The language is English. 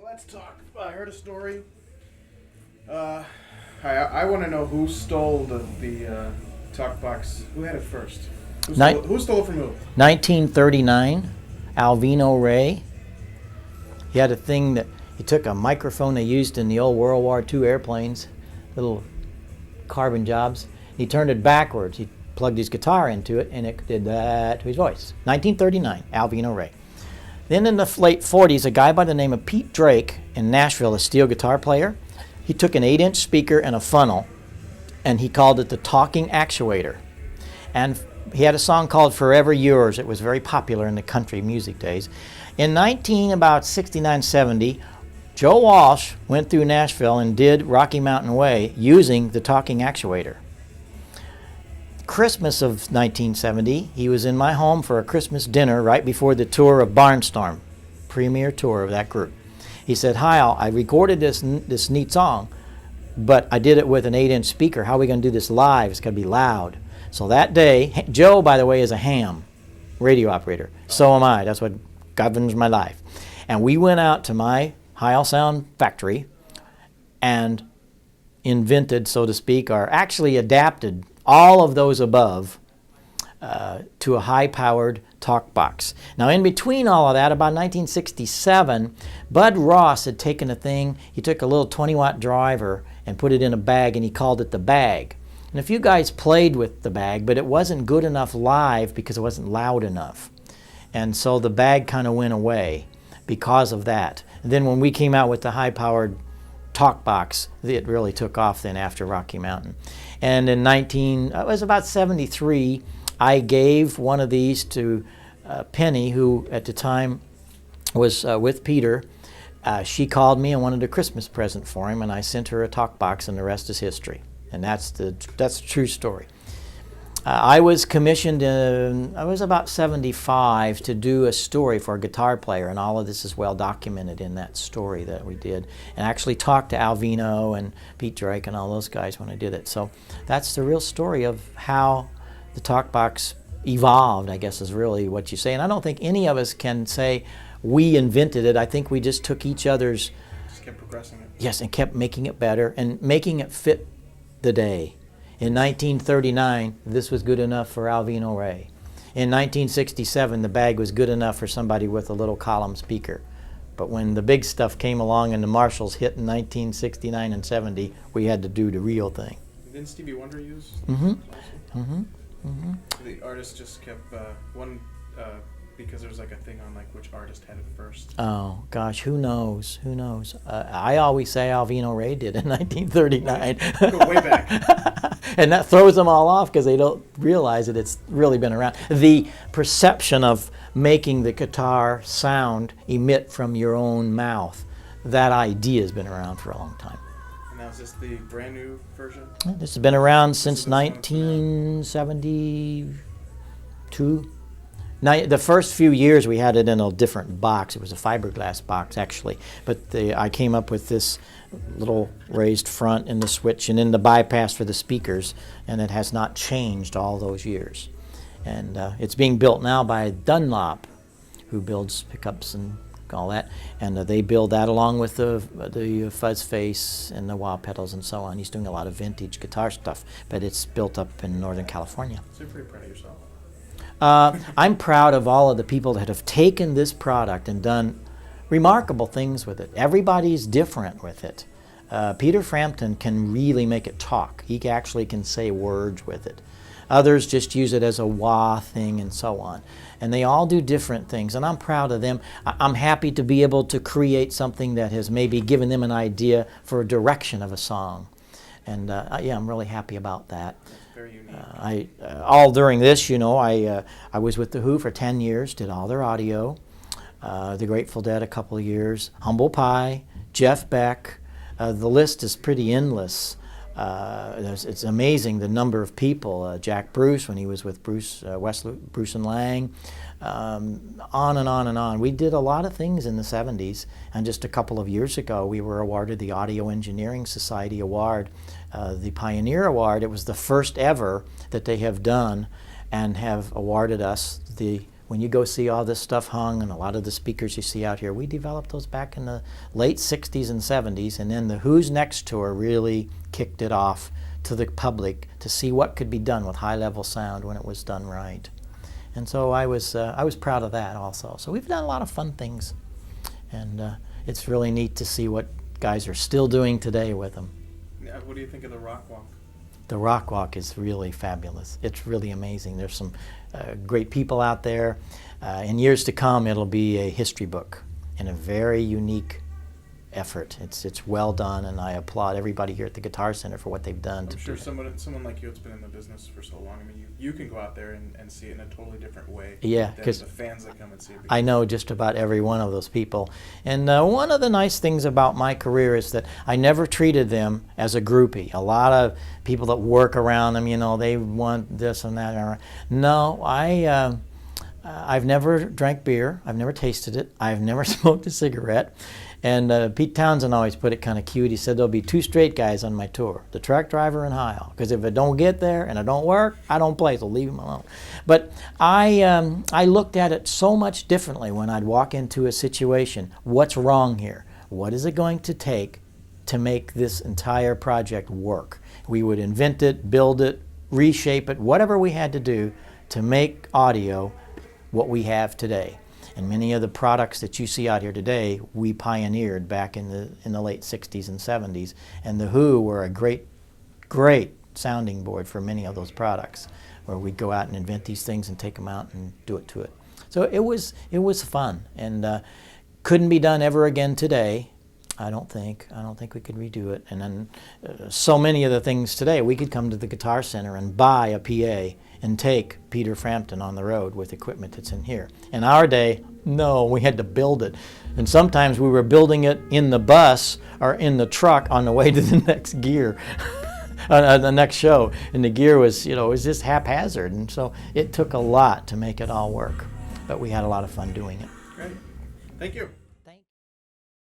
Let's talk. I heard a story. I want to know who stole the Talkbox. Who had it first? Who stole it from who? 1939, Alvino Ray. He had a thing that he took a microphone they used in the old World War II airplanes, little carbon jobs. He turned it backwards. He plugged his guitar into it, and it did that to his voice. 1939, Alvino Ray. Then in the late 40s, a guy by the name of Pete Drake in Nashville, a steel guitar player, he took an 8-inch speaker and a funnel, and he called it the talking actuator. And he had a song called Forever Yours. It was very popular in the country music days. In about 69, 70, Joe Walsh went through Nashville and did Rocky Mountain Way using the talking actuator. Christmas of 1970, he was in my home for a Christmas dinner right before the tour of Barnstorm, premier tour of that group. He said, Heil, I recorded this neat song, but I did it with an 8-inch speaker. How are we going to do this live? It's going to be loud. So that day, Joe, by the way, is a ham radio operator. So am I. That's what governs my life. And we went out to my Heil Sound factory and invented, so to speak, or actually adapted all of those above to a high-powered Talkbox. Now, in between all of that, about 1967, Bud Ross had taken a thing. He took a little 20-watt driver and put it in a bag, and he called it the Bag. And a few guys played with the Bag, but it wasn't good enough live because it wasn't loud enough. And so the Bag kind of went away because of that. And then when we came out with the high-powered Talkbox, it really took off then after Rocky Mountain. And in it was about 73, I gave one of these to Penny, who at the time was with Peter. She called me and wanted a Christmas present for him, and I sent her a Talkbox, and the rest is history. And that's the true story. I was commissioned I was about 75 to do a story for a guitar player, and all of this is well documented in that story that we did. And I actually talked to Alvino and Pete Drake and all those guys when I did it. So that's the real story of how the Talkbox evolved, I guess, is really what you say. And I don't think any of us can say we invented it. I think we just took each other's... Just kept progressing it. Yes, and kept making it better and making it fit the day. In 1939, this was good enough for Alvino Ray. In 1967, the Bag was good enough for somebody with a little column speaker. But when the big stuff came along and the Marshalls hit in 1969 and 70, we had to do the real thing. Didn't Stevie Wonder use? Mm-hmm. Mm-hmm. Mm-hmm. The artist just kept because there was like a thing on like which artist had it first. Oh gosh, who knows? Who knows? I always say Alvino Ray did in 1939. Go way back. And that throws them all off because they don't realize that it's really been around. The perception of making the guitar sound emit from your own mouth, that idea has been around for a long time. And now is this the brand new version? This has been around since 1972. Now, the first few years we had it in a different box. It was a fiberglass box, actually. But I came up with this little raised front and the switch and then the bypass for the speakers, and it has not changed all those years. And it's being built now by Dunlop, who builds pickups and all that. And they build that along with the fuzz face and the wah pedals and so on. He's doing a lot of vintage guitar stuff, but it's built up in Northern California. So you're pretty proud of yourself. I'm proud of all of the people that have taken this product and done remarkable things with it. Everybody's different with it. Peter Frampton can really make it talk. He actually can say words with it. Others just use it as a wah thing and so on. And they all do different things, and I'm proud of them. I'm happy to be able to create something that has maybe given them an idea for a direction of a song. And yeah, I'm really happy about that. Very unique. All during this, you know, I was with The Who for 10 years, did all their audio. The Grateful Dead a couple of years. Humble Pie, Jeff Beck. The list is pretty endless. It's amazing the number of people. Jack Bruce, when he was with Bruce and Lang. On and on and on. We did a lot of things in the 70s, and just a couple of years ago we were awarded the Audio Engineering Society Award, the Pioneer Award. It was the first ever that they have done and have awarded us when you go see all this stuff hung and a lot of the speakers you see out here, we developed those back in the late 60s and 70s, and then the Who's Next tour really kicked it off to the public to see what could be done with high-level sound when it was done right. And so I was proud of that also. So we've done a lot of fun things, and it's really neat to see what guys are still doing today with them. What do you think of the Rock Walk? The Rock Walk is really fabulous. It's really amazing. There's some great people out there. In years to come, it'll be a history book and a very unique effort. It's well done, and I applaud everybody here at the Guitar Center for what they've done. I'm sure someone like you that's been in the business for so long, I mean, you can go out there and see it in a totally different way. Yeah, because the fans that come and see it. I know just about every one of those people. And one of the nice things about my career is that I never treated them as a groupie. A lot of people that work around them, you know, they want this and that. No, I've never drank beer. I've never tasted it. I've never smoked a cigarette. And Pete Townsend always put it kind of cute. He said there'll be two straight guys on my tour, the truck driver and Heil. Because if it don't get there and it don't work, I don't play, so leave him alone. But I looked at it so much differently when I'd walk into a situation. What's wrong here? What is it going to take to make this entire project work? We would invent it, build it, reshape it, whatever we had to do to make audio what we have today. And many of the products that you see out here today, we pioneered back in the late 60s and 70s. And the Who were a great sounding board for many of those products, where we'd go out and invent these things and take them out and do it to it. So it was fun, and couldn't be done ever again today. I don't think we could redo it. And then so many of the things today, we could come to the Guitar Center and buy a PA and take Peter Frampton on the road with equipment that's in here. In our day, no, we had to build it. And sometimes we were building it in the bus or in the truck on the way to the next gear, the next show. And the gear was, it was just haphazard. And so it took a lot to make it all work. But we had a lot of fun doing it. Great. Thank you.